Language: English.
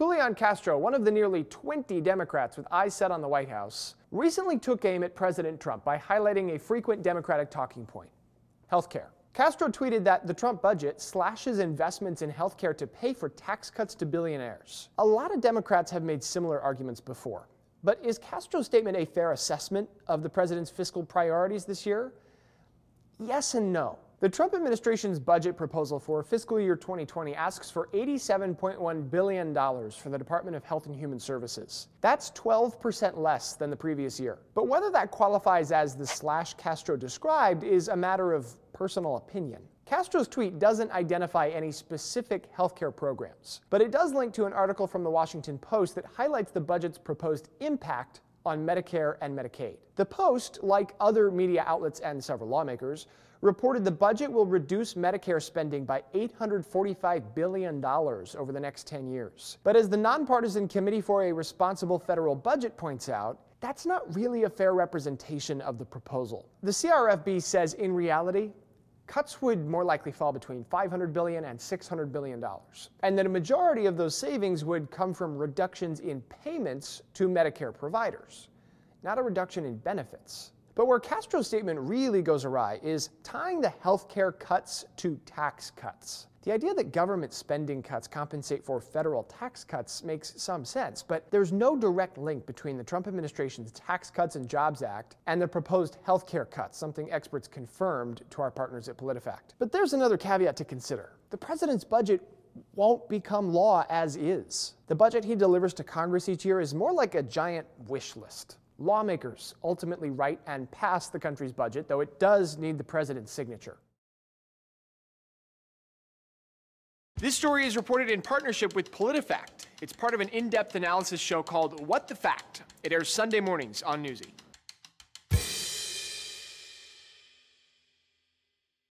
Julián Castro, one of the nearly 20 Democrats with eyes set on the White House, recently took aim at President Trump by highlighting a frequent Democratic talking point: healthcare. Castro tweeted that the Trump budget slashes investments in healthcare to pay for tax cuts to billionaires. A lot of Democrats have made similar arguments before. But is Castro's statement a fair assessment of the president's fiscal priorities this year? Yes and no. The Trump administration's budget proposal for fiscal year 2020 asks for $87.1 billion for the Department of Health and Human Services. That's 12% less than the previous year. But whether that qualifies as the slash Castro described is a matter of personal opinion. Castro's tweet doesn't identify any specific healthcare programs, but it does link to an article from the Washington Post that highlights the budget's proposed impact on Medicare and Medicaid. The Post, like other media outlets and several lawmakers, reported the budget will reduce Medicare spending by $845 billion over the next 10 years. But as the Nonpartisan Committee for a Responsible Federal Budget points out, that's not really a fair representation of the proposal. The CRFB says in reality, cuts would more likely fall between $500 billion and $600 billion, and that a majority of those savings would come from reductions in payments to Medicare providers, not a reduction in benefits. But where Castro's statement really goes awry is tying the healthcare cuts to tax cuts. The idea that government spending cuts compensate for federal tax cuts makes some sense, but there's no direct link between the Trump administration's Tax Cuts and Jobs Act and the proposed healthcare cuts, something experts confirmed to our partners at PolitiFact. But there's another caveat to consider. The president's budget won't become law as is. The budget he delivers to Congress each year is more like a giant wish list. Lawmakers ultimately write and pass the country's budget, though it does need the president's signature. This story is reported in partnership with PolitiFact. It's part of an in-depth analysis show called What the Fact. It airs Sunday mornings on Newsy.